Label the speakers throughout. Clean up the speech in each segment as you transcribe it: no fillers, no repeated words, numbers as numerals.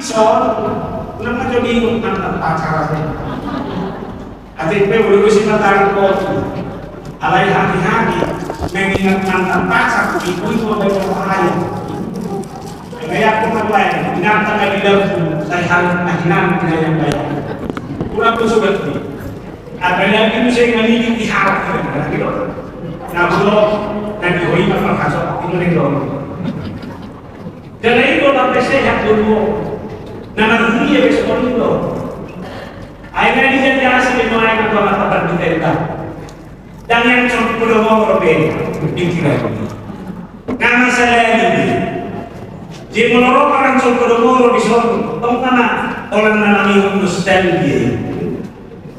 Speaker 1: Son, kenapa jadi ikut mantan pacar saya? ATP boleh sih tarik kopi. Alai hati-hati mengingat mantan pacar itu ada berbahaya. Kayak aku mulai ingatan lagi dalam saya harus imajinan tidak yang baik. Kurang bersobat ini. Ada lagi itu saya ngambil diharap gitu. Nah belum dan dihoi apa kasut itu lagi dong. Dan itu sampai sehat dulu. Nama dunia besok itu. Akhirnya dia jelasin di mana yang telah dapat diterita. Dan yang contoh mau berbeda, dikira. Nama saya ini. Di menurut orang contoh mau di sana, tahu mana orang mengalami nostalgia.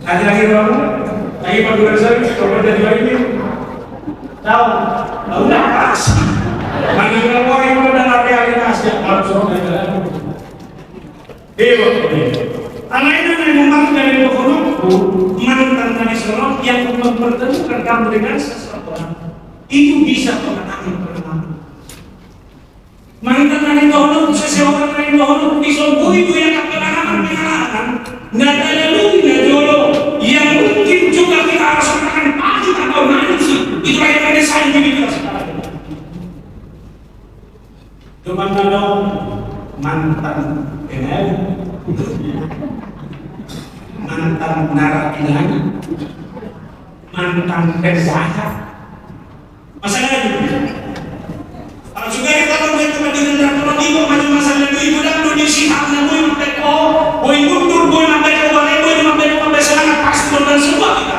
Speaker 1: Akhir-akhir kamu, lagi pagi saya coba dari ini. Tahu, udah pas. Bagi kamu yang udah realitas yang langsung aja. Dewa, anak itu memang dari pohonku mantan dari seorang yang mempertemukan kamu dengan seseorang itu bisa pengalaman. Mantan dari pohonku seseorang dari pohonku disebut itu yang pengalaman nggak ada lalu nggak jolo yang mungkin juga kita harus makan pagi atau nanti itu yang ada saya jadi kita sekarang. Cuman kalau mantan mantan narapidana, mantan penjahat. Masalahnya, kalau juga kalau dia kemudian datang ibu macam masalah ibu dan tu disihapnya boy sampai boy mundur boy sampai boy semangat pasti dan semua kita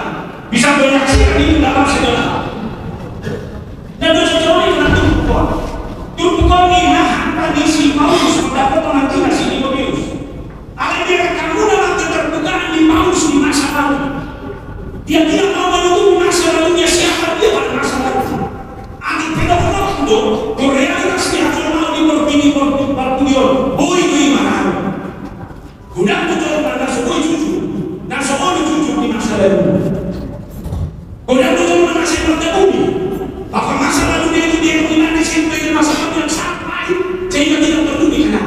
Speaker 1: bisa menyaksikan itu dalam segala hal. Dan sejauh ini nanti turun ini nah tradisi Paulus mendapat pengajian sini Paulus. Akhirnya kamu dalam keterbukaan di Paulus di masa lalu. Dia tidak mau menunggu masa lalunya siapa dia pada masa lalu. Akhirnya pedofil itu realitas dia mau diperpini perpunion. Boy gimana? Gudang betul pada sebuah cucu dan semua cucu di masa lalu. Gudang betul pada seperti bumi. Bahwa masa lalu dia itu dia mengenai sampai masa lalu yang sampai sehingga tidak perlu dikenal.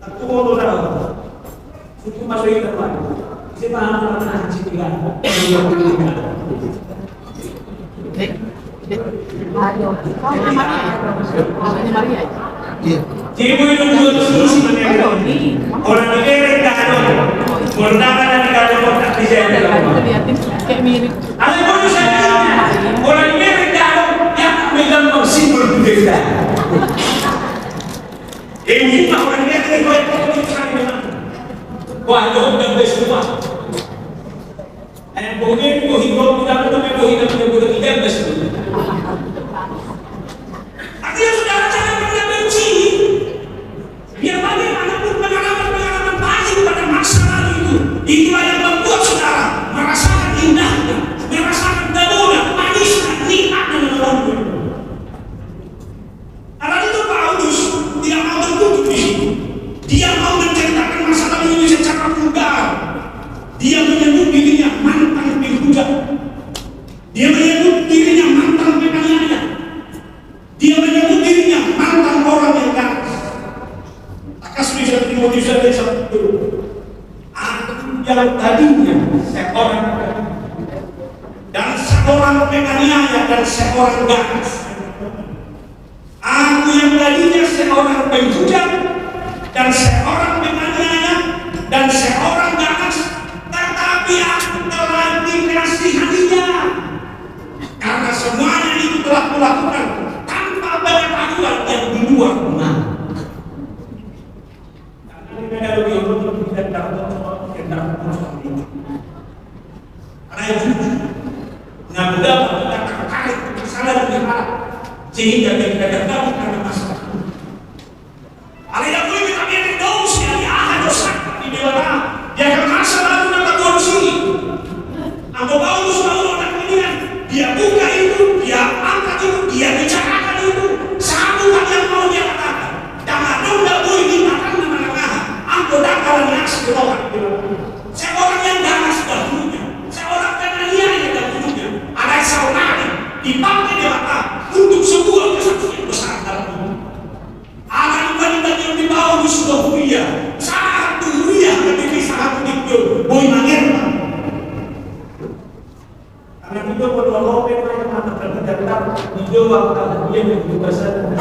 Speaker 1: Aku mau tahu, itu masuk itu apa? Saya paham tentang haji tiga.
Speaker 2: Maria.
Speaker 1: Ibu itu dua terus menyebut orang negara kado, berdapat dan kado tak bisa
Speaker 2: Kayak mirip.
Speaker 1: ada pun saya orang negara kado yang megang simbol budaya. Ini orang negara itu yang sekali wah jauh dan semua. Dan boleh hidup kita betul hidup tidak betul. Artinya saudara jangan pernah benci. Biar bagaimanapun pengalaman pahit pada masa lalu itulah yang membuat saudara merasakan indahnya, merasakan daunnya, manisnya, nikmatnya dalam hidup. Karena itu Paulus tidak mau tertutup di situ. Dia mau menceritakan masa lalu ini secara vulgar. Dia menyebut dirinya mantan penghujat. Dia menyebut dirinya mantan penganiaya. Dia menyebut dirinya mantan orang yang ganas. Kasih saya Timotius dari 1. Aku yang tadinya seorang dan seorang penganiaya dan seorang ganas. Aku yang tadinya seorang penghujat dan seorang penganiaya dan seorang ganas, tetapi aku telah dikasihaninya karena semuanya itu telah kulakukan tanpa banyak aduan yang di luar benar. Karena lebih untuk kita dapat karena itu mudah-mudahan kita terkait kesalahan di hati sehingga kita tergabung karena masalah. Alih dari kita yang dos yang ahad dosa di dewa dia akan masa lalu dapat korupsi. Aku Paulus anak ini dia buka itu, dia angkat itu, dia bicarakan itu. Satu hal yang mau dia katakan sudah mulia, sangat mulia ketika sangat itu boy mangir. Karena itu kalau lope mereka mata terdekat video waktu dia begitu besar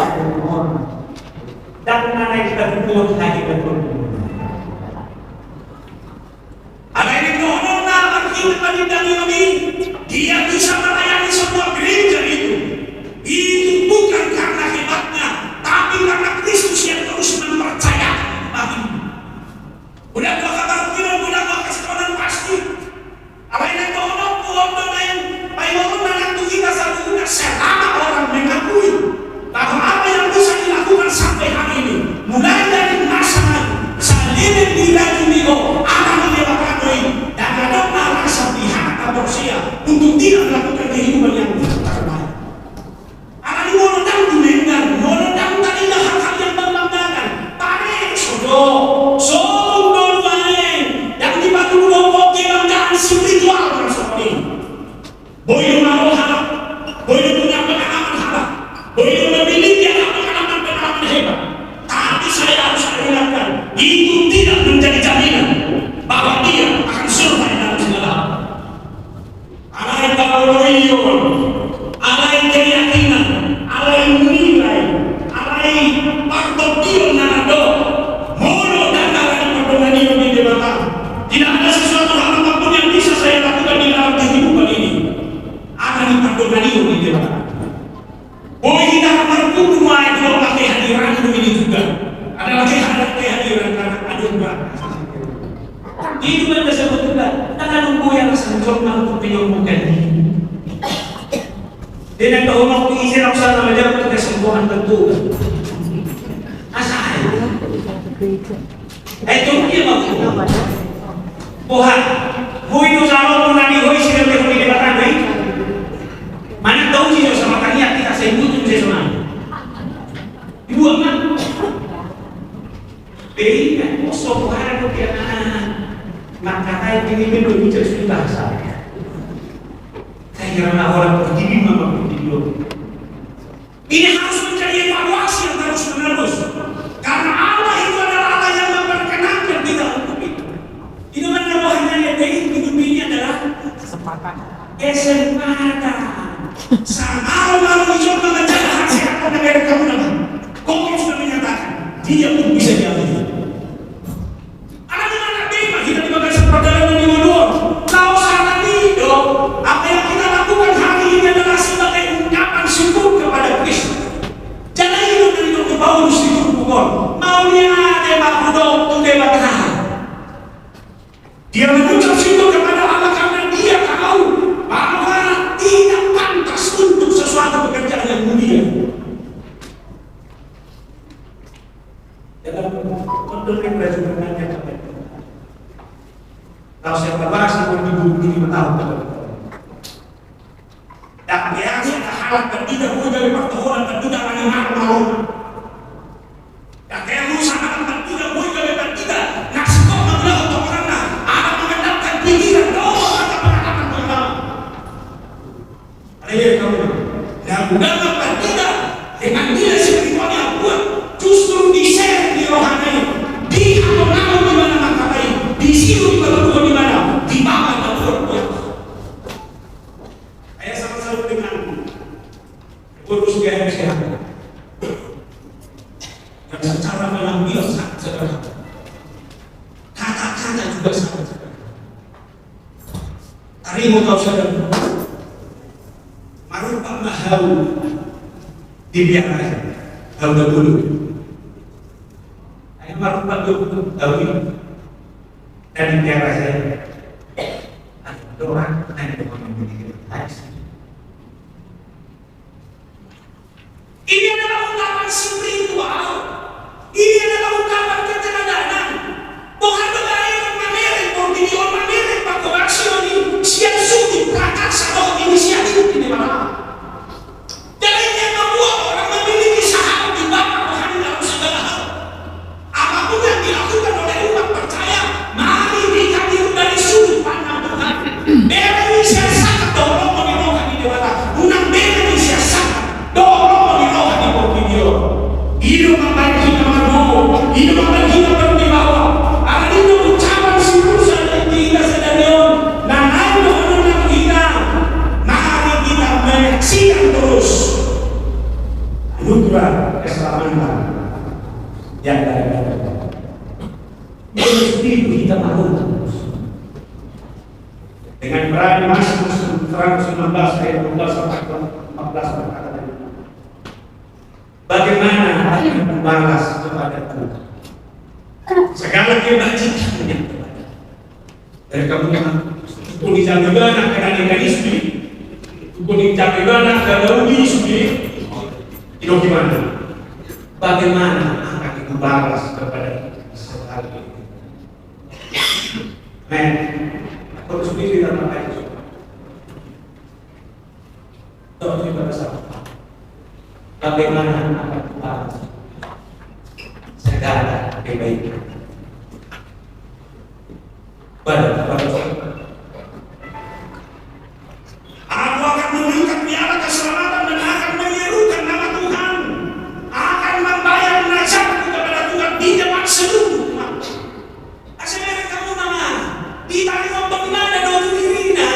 Speaker 1: dan naik ke video lagi betul. Ada ini nona lagi ini dia bisa melayani semua gereja itu. Itu bukan karena hebatnya, tapi karena Kristus yang terus mempercayakan bagi. Udah gua kabar bilang, udah gua kasih tahu pasti. Apa yang kau nak buat main, nanti kita satu selama orang mengakui bahwa apa yang bisa dilakukan sampai hari ini, mulai dari masa salin dilakukan akan melewatkan ini dan ada rasa pihak atau sia untuk tidak melakukan kehidupan yang terbaik. Boleh marohana, boleh punya pengalaman hebat, boleh memiliki pengalaman hebat. Tapi saya harus ingatkan, itu tidak menjadi jaminan bahwa dia akan survive dalam segala hal. Alai kauluyun, alai keyakinan, alai nilai, alai partotion nanado, mono dan alai perdomaan ini di belakang. Tidak ada sesuatu hal apapun yang bisa saya lakukan di dalam kehidupan ini. Akan diperdoani di depan. Boleh kita berkumpul itu pakai hadiran ini juga. Ada lagi kehadiran karena ada juga. Itu yang disebut juga. Tangan nunggu yang senjol untuk penyembuhan. Dan kalau mau izin aku sana aja untuk kesembuhan tentu. Asal. Itu dia maksudnya. Tuhan, hui itu selalu menani hui sih dari di depan hui. Mana tahu sih sama kalian kita sebut itu sama. Ibu aman. Beda, kosong hari itu dia maka kata ini belum bicara sudah bahasa. Saya kira orang begini memang begini. Ini harus menjadi evaluasi yang terus menerus. Karena Allah itu adalah Allah yang memperkenankan kita untuk itu. Itu mana bahaya yang hidup ini adalah kesempatan. Sama mau mencoba menjaga hasil apa negara kamu nama. Kau sudah menyatakan dia pun bisa diambil. Anak-anak bima kita dibagai perjalanan di luar. Kau sangat hidup. Apa yang kita lakukan hari ini adalah sebagai ungkapan syukur kepada Kristus. Jangan hidup dari Dr. Paulus di Kubur. Mau dia ada makhluk untuk debatkan. Dia mengucap syukur kepada Allah karena dia tahu bahwa tidak pantas untuk sesuatu pekerjaan yang mulia. Dalam konten yang belajar bertanya kepada tahu siapa bahas yang di 25 tahun. Dan biasa hal tidak boleh dari pertuhuran dan tidak ada yang mau. Dan kayak rusak dan tidak boleh dari tidak ngasih kau mengelah untuk orang ada mengendapkan pikiran doa atau mengatakan pengalaman. Ada kamu dan mengendapkan tidak dengan nilai spiritual yang kuat justru di-share di rohani di akun-akun di mana makabai di situ di bawah di mana di bawah dan buat ayah sama-sama dengan urus gaya kesehatan dan secara mengambil sangat sederhana kata-kata juga sangat sederhana. Tadi mau tahu saudara marupa mahal dibiarkan tahu dulu ayah marupa dulu tahu ini dan dibiarkan saya doa dan doa yang begini ini adalah ungkapan spiritual. Ini adalah ungkapan keteladanan. Bukan bergaya memilih portfolio, memilih pakobasioni, siap sudi prakasa atau inisiatif di mana. Jadi yang membuat orang memiliki sahabat di bawah rohani dalam segala hal. Apapun yang dilakukan oleh umat percaya, mari dikatakan dari sudut pandang Tuhan. Beri siasat dorong rohani di mana. Unang beri siasat dorong rohani portfolio. Hidup yang dari itu kita maklum dengan berani masuk 119 ayat 12 sampai 14 berkata bagaimana aku membalas kepada Tuhan segala kebajikan yang kepada dari kamu yang kuni jagana karena istri kuni jagana karena istri itu gimana bagaimana akan membalas kepada segala itu men aku sendiri dalam apa itu doa kita bersama bagaimana akan membalas segala kebaikan pada aku akan mengangkat piala keselamatan dan akan menyerukan nama Tuhan akan membayar nazarku kepada Tuhan di depan seluruh umat asalnya kamu nama di tali nombor mana doa dirina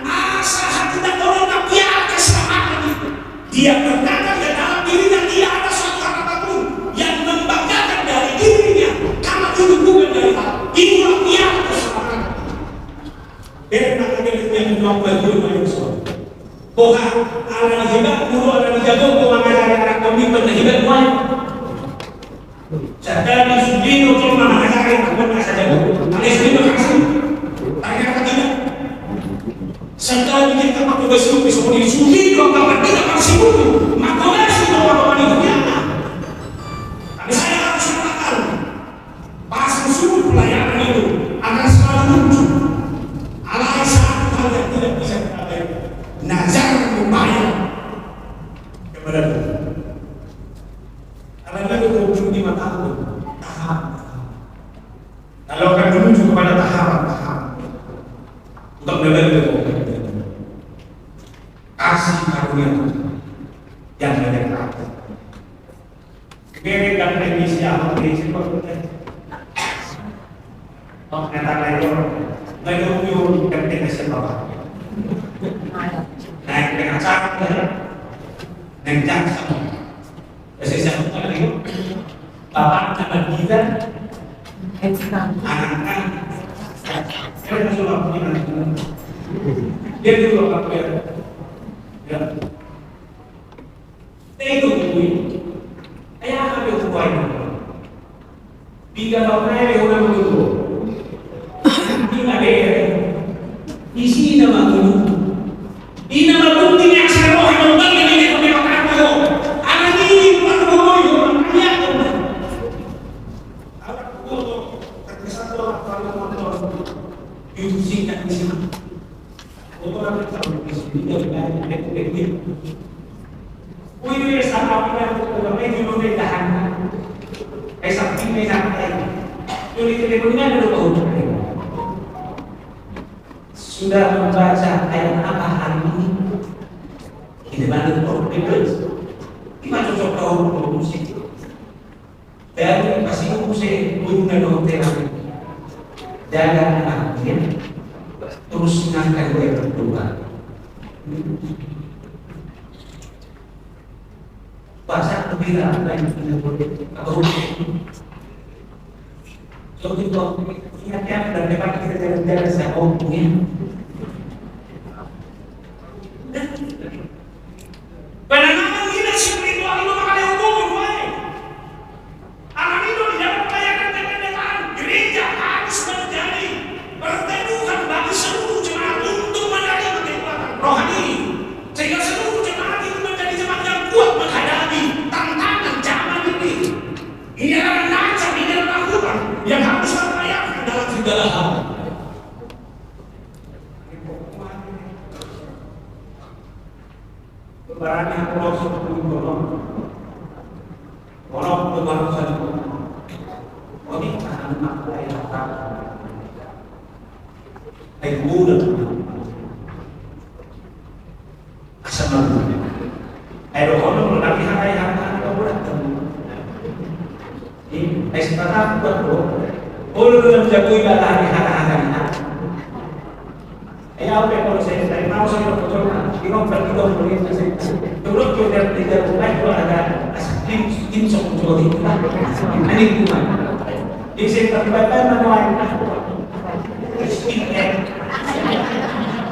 Speaker 1: asa tidak tolong piala keselamatan itu dia berkata ke dalam dirinya tidak ada suatu harapan pun yang membanggakan dari dirinya karena itu bukan dari Allah itulah piala keselamatan karena ada yang nomor Boha ala hibat guru ala jago ko mga anak komitmen na hibat mo sa dami sudino ko mga anak ko na sa jago alis dito kasi tanya ka dito sa dami kita magpapasuko sa kunin sudino ang kapag kita pagsimulo magpapasuko ito ang panigyan kami saya harus mengatakan pas musuh pelayanan itu akan selalu muncul alai satu hal yang tidak bisa kita bayangkan nazar membayar kepada Tuhan. Karena itu menuju 5 tahun tahap. Kalau akan menuju kepada tahap untuk mengambil kasih karunia Tuhan yang banyak rata. Kiri dan Indonesia menjadi seperti oh kata lain menunjuk kepentingan sebab naik dengan cara dan jaksa saya sampaikan itu bapak anak kita anak-anak saya sudah punya dia juga apa ya itu ayah apa yang buat tiga tahun ini orang itu tidak ada isi nama itu ina mabukti yang saya roh yang membagi ini kemerdekaan itu anak ini bukan boyo ayat anak boyo terkesan orang kalau motor itu singkat di sini orang tahu di sini dari banyak Wih, sama apa yang dulu tahan. Saking sampai. Jadi teleponnya ada lupa untuk sudah membaca ayat apa hari ini? Ini bantu bebas. Gimana cocok kau musik? Dan pasti musik guna dokter. Jaga anaknya. Terus ngangkat gue berdua. Bahasa berbeda apa yang kita boleh atau so kita ingatkan dan dapat kita jaga saya omongin penanganan kita spiritual itu makanya hubungan gue anak itu di dalam pelayanan kemerdekaan gereja harus menjadi pertemuan bagi seluruh jemaat untuk menjadi kekuatan rohani sehingga seluruh jemaat itu menjadi jemaat yang kuat menghadapi tantangan zaman ini. Ini adalah nazar, ini adalah lakukan yang harus terbayarkan dalam segala hal. Barangnya kalau seperti golong kebaru saja. Oh ini anak ayah ayah muda asal malu. Ayah orang tapi ayah muda ini ayah sekarang buat boleh menjaga ibadah hari-hari. Ayah apa kalau saya mau saya berbicara, kita berbicara boleh saya. Terus kita tidak boleh ada din sok jodi ani kuma di sen terbatas mana speed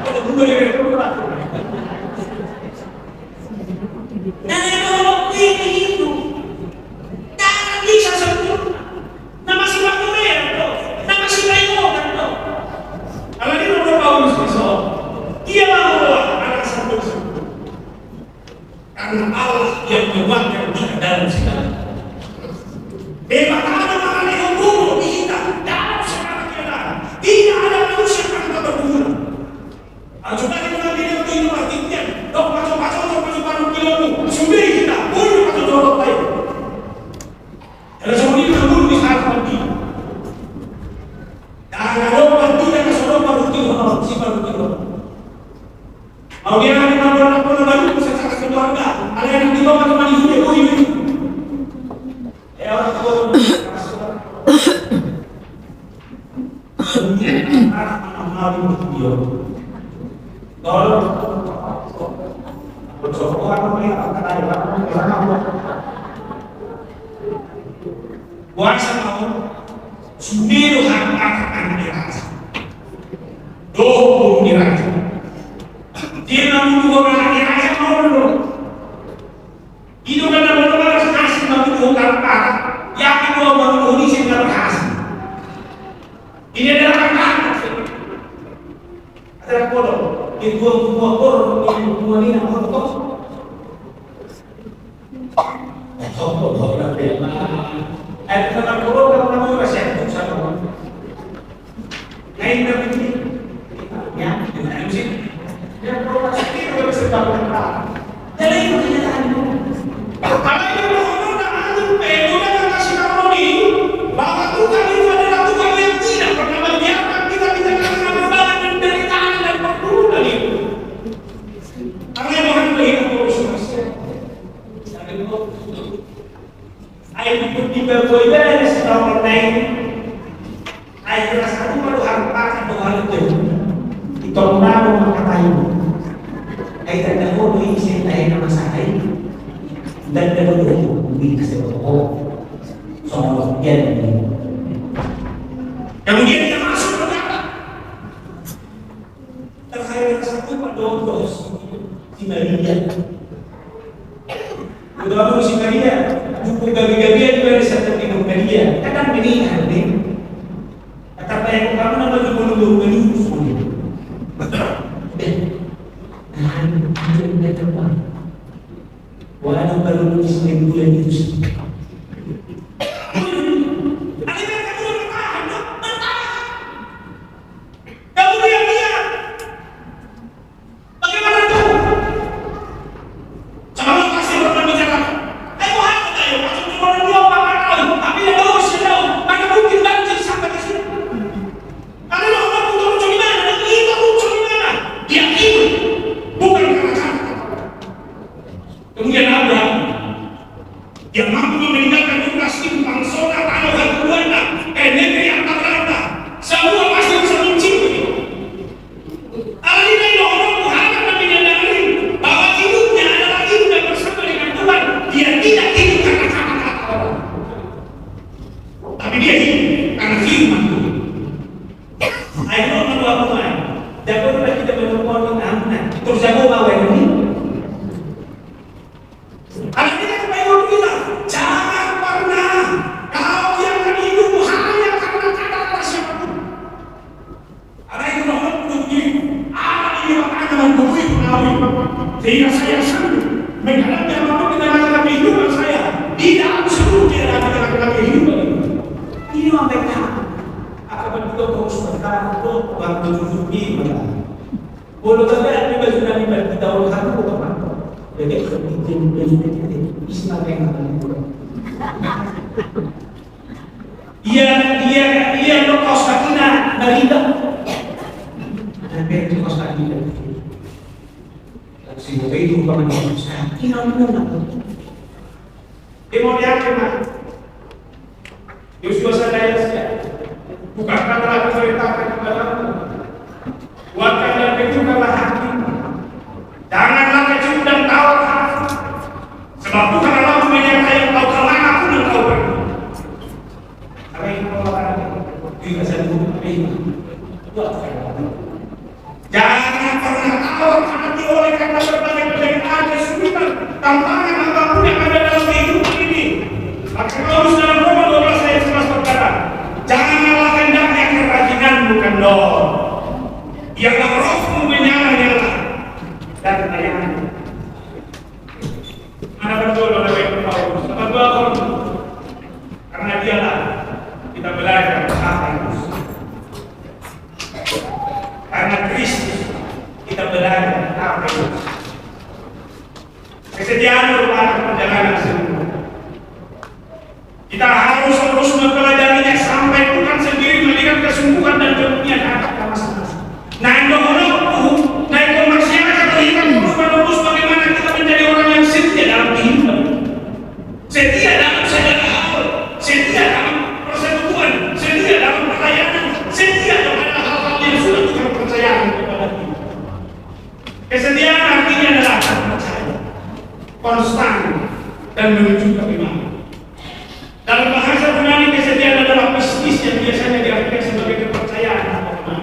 Speaker 1: kalau dulu dia itu jangan bisa sempurna nama si Manuel nama si Raimo kan tuh kalau dia udah Paulus besok dia mau anak sempurna karena Allah yang menuangkan kita dalam segala bagaimana mengenai hukum kita dalam segala keadaan tidak ada manusia yang tak berguna coba kita bilang itu artinya dok macam kilomu sudah kita boleh macam dorong baik kalau semua itu belum bisa mati dan kalau mati dan kesorong baru kilo si baru kilo mau dia nak baru secara keluarga ada yang di bawah teman hidup ini orang tua anak dia kalau puasa mau sendiri akan dirasa doa dirasa dia namun juga orang dirasa mau dulu itu kan namun orang kasih namun juga tak yakin bahwa namun ini sudah berhasil ini adalah kata ada bodoh itu dua orang yang dua ini nama betul ada tentang bodoh kalau nama masih ada sama lain dari ini ya gimana sih ya bodoh pasti itu bisa dilakukan jadi itu kenyataan kalau itu bodoh dan antum udah kasih kamu ini bahwa Tuhan itu adalah Tuhan yang tidak pernah membiarkan kita karena beban dan penderitaan dan pergumulan itu karena Tuhan melihat terus ay di berkoiba sa pagtay ay rasa ko baru hampak sa Tuhan itu itong namin makatayo ay tanda mo isin tayo na masakay dan dapat hindi kasi ako so yan kemudian kita masuk ke neraka terkait satu padodos si Maria udah si Maria buku gabi-gabian juga bisa tertidur Maria kadang meninggal nih kata yang kamu nama dulu menyusul dan terbang walau baru di bulan itu yang mampu meninggalkan generasi bangsa tanah dan keluarga negeri yang tak rata semua pasti bisa mencium alih-alih orang berharap dan menyadari bahwa hidupnya adalah hidup yang bersama dengan Tuhan dia tidak hidup karena kata-kata orang tapi dia hidup karena firman Tuhan ayo teman-teman jago kita menemukan amanah terus jago bawa ini jangan pernah kau yang hidup hanya karena kata-kata siapapun. Ada yang menolak begini, ada ini makanya membuat pengawi. Sehingga saya sanggup menghadapi apapun di dalam kehidupan saya. Tidak absolut di dalam kehidupan ini. Ini mereka akan juga terus berkata waktu tujuh boleh saja kita sudah dibantu tahun lalu teman. Jadi Islam yang Iya lo kos kakina Marida. Tapi itu kos kakina. Si itu kamu sakina mana? Demo dia kemana? Yusuf saya bukan kata ceritakan kepada buatkan dan kejukalah hati. Janganlah kecup dan tawar hati. Sebab Tuhan Allah menyertai Tidak sanggup jangan pernah takut hati oleh karena berbagai penderitaan, kesulitan, tantangan apapun yang ada dalam kehidupan ini. Maka Paulus dalam Roma 12 ayat 11 berkata, janganlah hendaknya kerajinan bukan kendor. Biarlah rohmu menyala-nyala dan tayangan. Mana betul oleh Paulus? Betul. Karena dialah kita belajar apa itu. Karena Kristus kita belajar apa itu. Kesediaan merupakan perjalanan semua. Kita harus terus mempelajarinya sampai Tuhan sendiri memberikan kesembuhan dan kemuliaan atas masing-masing. Nah, naik masyarakat terlihat terus bagaimana kita menjadi orang yang setia dalam kehidupan, setia dalam segala hal, setia dalam persekutuan, setia dalam pelayanan, setia kepada hal-hal yang sudah Tuhan percayakan kepada kita. Kesetiaan artinya adalah percaya, konstan, dan menuju keimanan. Dalam bahasa Yunani kesetiaan adalah bisnis yang biasanya diartikan sebagai kepercayaan atau iman.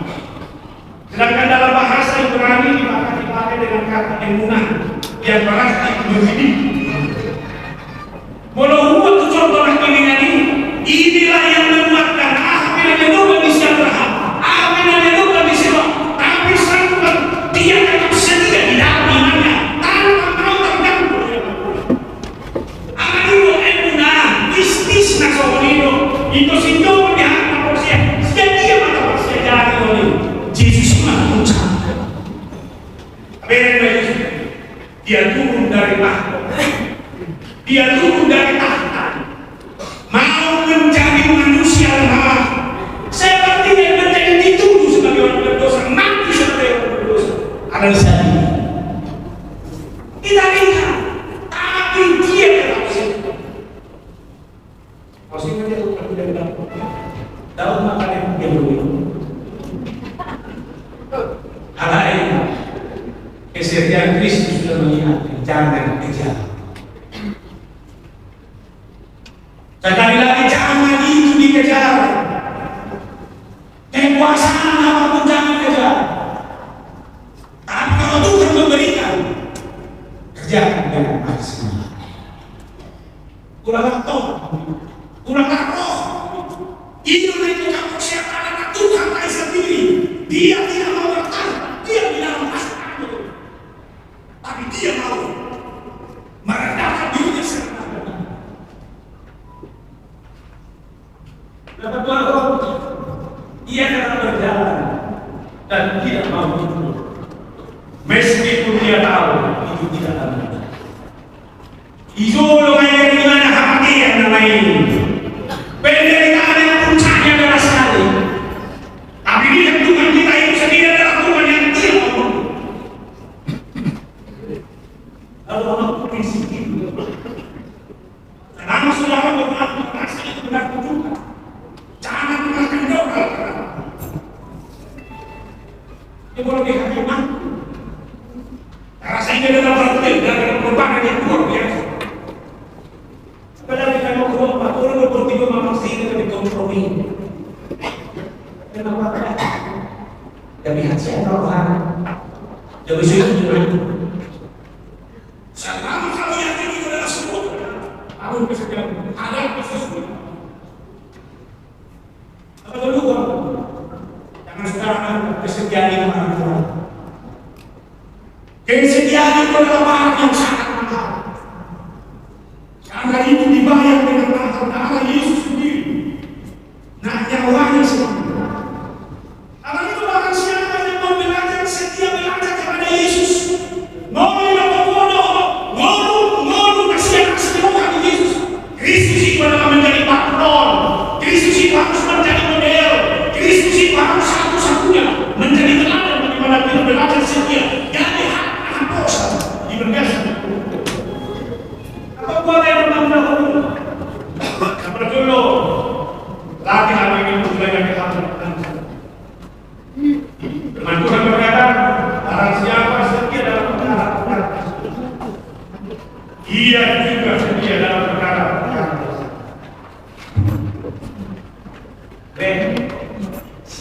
Speaker 1: Sedangkan dalam bahasa Ibrani dipakai dengan kata emunah yang berarti berhidup. Walau itu contoh ini, inilah yang menguatkan apa yang dilakukan di Abraham, apa yang dilakukan di Ishak, tapi sampai dia tetap setia di dalam imannya tanpa mau terganggu. Ayo emunah, bisnis nasolino, itu situ melihat manusia, setia pada manusia jalan oleh Yesus mengucap. Dia turun dari tahta, dia turun dari tahta, mau menjadi manusia lemah, seperti yang menjadi dituduh sebagai orang berdosa, mati sebagai orang berdosa. Ada di sana. Kita lihat, tapi dia tetap setia. Maksudnya dia tetap tidak dapat. Daun makan yang berbeda. Hal kesetiaan Kristus sudah melihat, jangan kejar. Sekali lagi jangan itu dikejar. Kekuasaan apapun jangan kejar. Tapi kalau Tuhan memberikan, kerjakan dengan maksimal. Kuranglah toh, kuranglah roh. Itu itu kamu siapa anak Tuhan tak sendiri. Dia tidak mau bertahan, dia tidak mau pasrah. Tapi dia mau merendahkan dirinya sendiri. Dapat Tuhan, ia akan berjalan dan tidak mau mundur. Meskipun dia tahu itu tidak akan mudah. Izul main di mana hati yang lain. Penderitaan yang puncaknya adalah sekali. Tapi lihat Tuhan kita itu sendiri adalah Tuhan yang tidak mau. Lalu aku prinsip itu. Karena sudah berlaku merasa itu berlaku juga. Jangan makan doa. Ini boleh dikatakan. Rasa ini adalah berarti dalam perubahan yang luar biasa. Apalagi kalau kelompok orang bertiga manusia dengan kompromi. Kenapa? Demi hati Tuhan. Demi Tuhan. Selama kamu yakin itu adalah semua, kamu bisa ada sesuatu. Apa kedua? Jangan sekarang kesetiaan itu mahal. Kesetiaan itu adalah barang yang sangat mahal. Karena itu dibayar dengan mahal darah Yesus sendiri. Nah, nyawanya sendiri. Karena itu barang siapa yang mau belajar setia belajar kepada Yesus,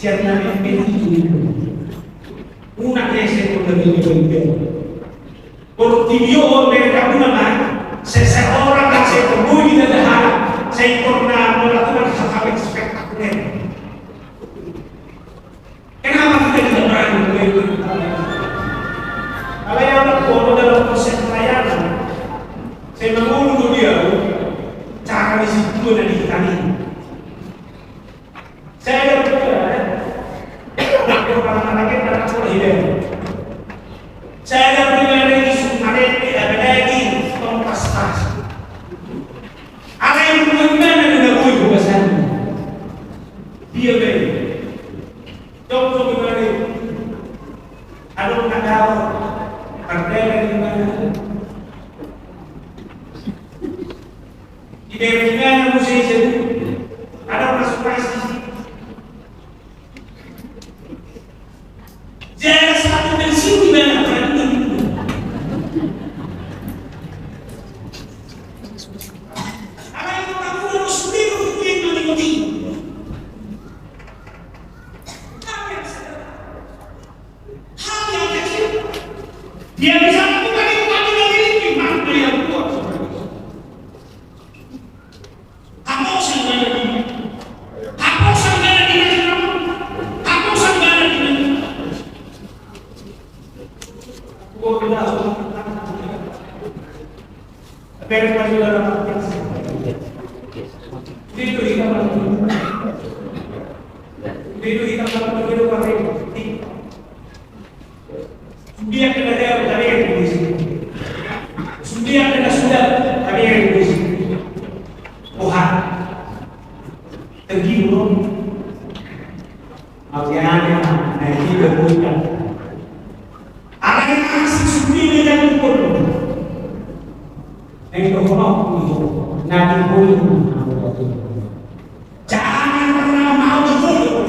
Speaker 1: siapa yang pilih una che con la mia Portiglione mereka naman seseorang yang saya temui di dalam saya pernah melakukan hal-hal yang spektakuler. Kenapa kita tidak berani melakukan kalau yang berkuasa dalam proses pelayanan saya mengunduh dia cara disiplin dan dikitani saya ada berkata orang-orang yang datang ke hidup saya ada berkata ada lagi kompas ada yang bagaimana dengan gue bahasa dia baik coba bagaimana ada orang tahu ada yang mana di daerah musisi ada orang surprise jangan satu dari sini mana dia bisa lakukan itu tapi memiliki makna yang kuat. Apa sanggana di mana? Apa sanggana di mana? Apa sanggana di mana? Aku tidak tahu. Apa yang terjadi dalam itu kita melakukan. Itu kita melakukan itu pakai. Dia kena dia tadi yang di sini. Dia kena sudah tadi yang di sini. Tuhan tergiur. Akhirnya nanti berbuka. Ada yang masih sendiri dan pun. Yang berhormat itu nanti pun. Jangan pernah mau dulu.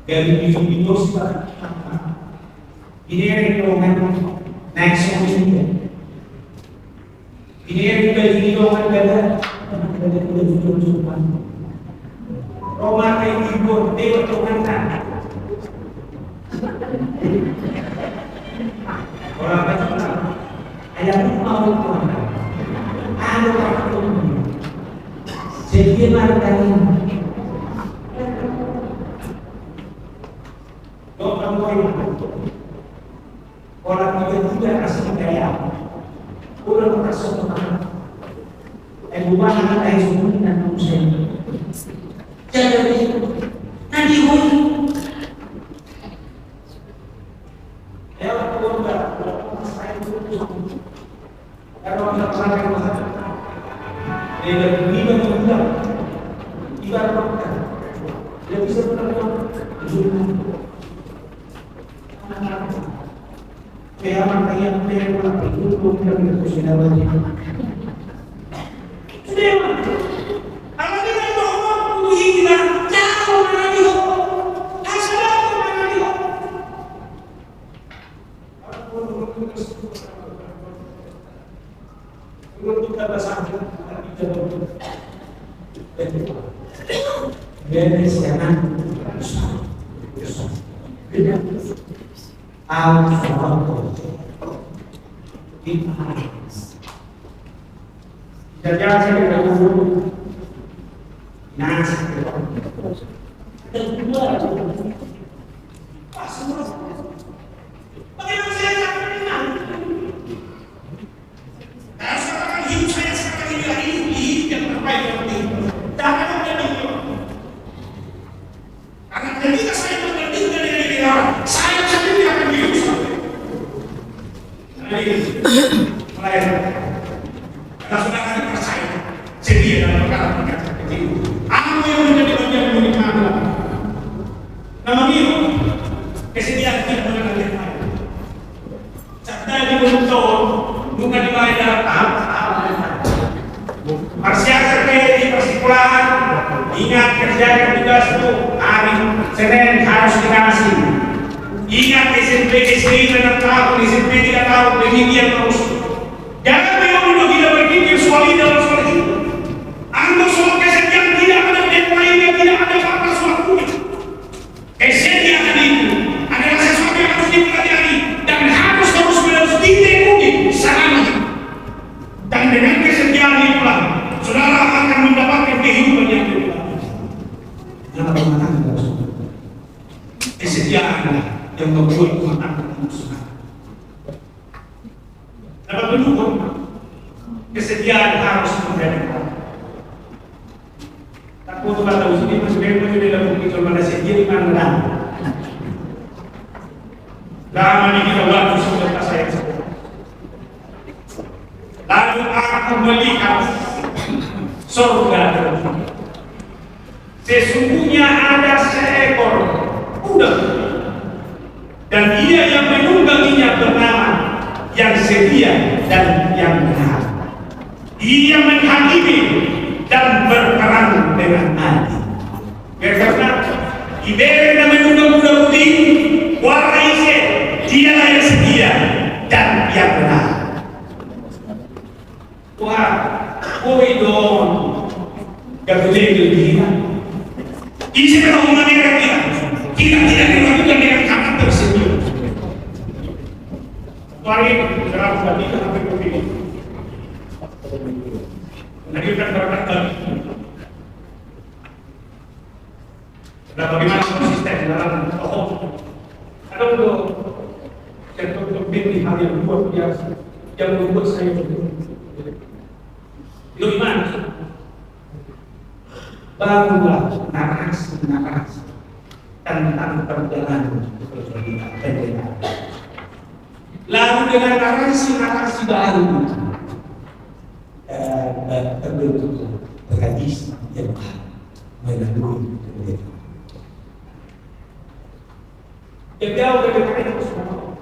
Speaker 1: Dari video sudah ini yang kita next one ini yang kita video kan ada video Roma kayak ibu dewa Tuhan kan orang kata ayam mau Tuhan ada waktu jadi marah orang tidak kasih gaya, orang kasih teman, bukan anak ayah semua dan usia. Jadi nanti pun, ya orang saya itu, kalau orang sampai mana, dia berlima bulan, ibarat makan, dia bisa berlaku. Kaya makanya pero na pagtulong ng kusina ba dito. Sudah. Alam niyo ba kung hindi na tao na niyo. Asal ko na niyo. Kalau kita bahasa Biar sekarang Jangan saya dulu nasi bagaimana saya akan menang? Sekarang hidup saya sekarang ini yang terbaik dalam hidup. Jangan menjadi karena ketika saya mengerti dari dia, saya sendiri akan hidup sampai. Mulai karena sudah kami percaya sedia dalam perkara-perkara kecil. Apa yang menjadi bagian dari mana? Nama Miro, kesediaan kita mengenal yang lain. Sabda di Buntun, bukan dibayar dalam tahap-tahap. Persiapan di persekolahan, ingat kerjakan tugas itu hari Senin harus dikasih. Ingat SMP SD 6 tahun, SMP 3 tahun, demikian terus. Jangan memang kita berpikir soal ini Dan dengan kesetiaan itulah saudara akan mendapatkan kehidupan yang lebih bagus. Jangan mengatakan saudara, kesetiaan yang membuat rumah tangga musnah. Dapat mendukung kesetiaan harus menjadi. Tak perlu kata usia masih banyak dalam bukti cuma ada setia di mana. Lama ini kita waktu sudah tak saya. Lalu aku melihat surga. Sesungguhnya ada seekor kuda dan dia yang menungganginya bernama yang setia dan yang benar. Ia menghakimi dan berperang dengan adil. Karena ibarat yang menunggang kuda putih, warna isi dialah yang setia dan yang benar. Wah, koi dong, gak boleh dia. Isi kalau mengenai kita tidak dilakukan dengan kata tersebut. Mari berapa tadi sampai begini. Mengajukan berapa nah, bagaimana konsisten dalam tokoh? Ada untuk pilih hal yang luar biasa yang membuat saya berdoa. Itu gimana? Bangunlah narasi tentang perjalanan kita. Lalu dengan narasi baru terbentuk tradisi yang melalui kemudian. Yang jauh dari itu semua.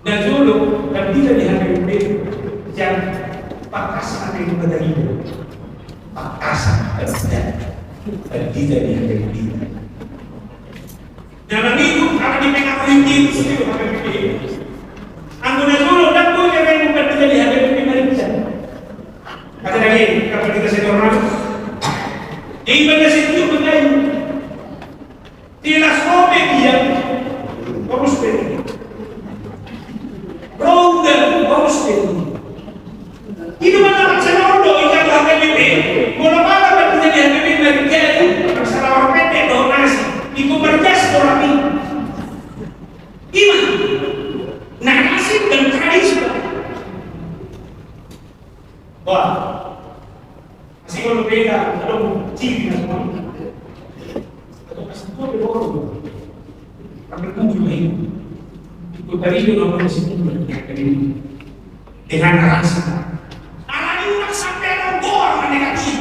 Speaker 1: Dan dulu dan tidak dihadapi yang pakasan yang menerima pakasan dan tidak dihadapi. Dalam itu akan dipengaruhi itu sendiri akan dipilih. Anggota dulu dan dulu yang bukan tidak dihadapi manusia. Kata lagi kalau kita sedang orang, ibadah itu benar. Tidak sobek dia harus beri. Ronda harus beri. Itu mana macam orang yang akan dipilih. Kalau mana berarti dihadapi manusia itu masalah orang pendek donasi. Itu berjas orang ini. Gimana? Narasi dan tradisi. Wah, masih kalau beda, kalau ciri semua. Atau kasih tahu berbohong. Kami kumpul ini. Itu tadi juga orang masih kumpul dengan narasi. Narasi udah sampai orang negatif.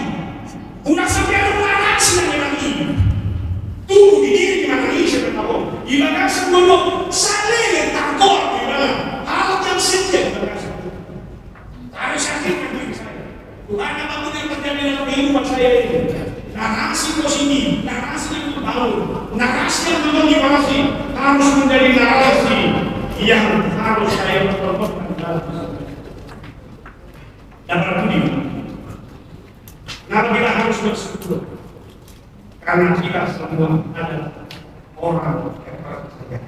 Speaker 1: Udah sampai narasi yang negatif. Tunggu di diri gimana ini sebenarnya. Ibadah sebelum saling yang takut gimana. Hal yang sedih. Harus yakin diri saya. Tuhan apapun yang terjadi dalam kehidupan saya ini. Narasi positif, narasi yang membangun, narasi yang memotivasi harus menjadi narasi yang harus saya pertontonkan dalam hidup. Nah, kita harus bersyukur karena kita semua adalah orang yang percaya.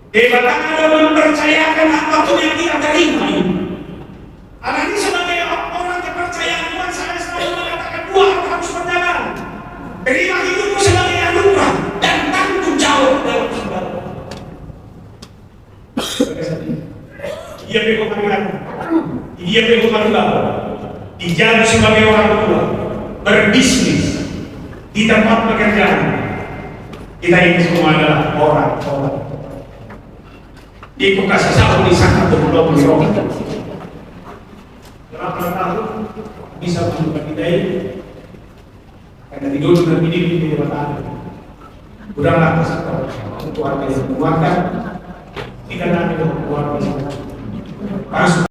Speaker 1: Debatan ada mempercayakan apapun yang kita terima. Ini sebagai orang kepercayaan Tuhan, saya selalu mengatakan dua harus berjalan. Terima hidupmu sebagai anugerah dan tanggung jawab dalam hidup. Dia berkomitmen, dia berkomitmen, dijadi sebagai orang tua, berbisnis di tempat pekerjaan. Kita ini semua adalah orang-orang. Itu kasih satu di sana untuk berdoa. Berapa tahun bisa mencoba kita ini? Karena tidur dengan ini di depan. Udahlah kasih tahu keluarga yang menguatkan. Tidak ada keluarga yang harus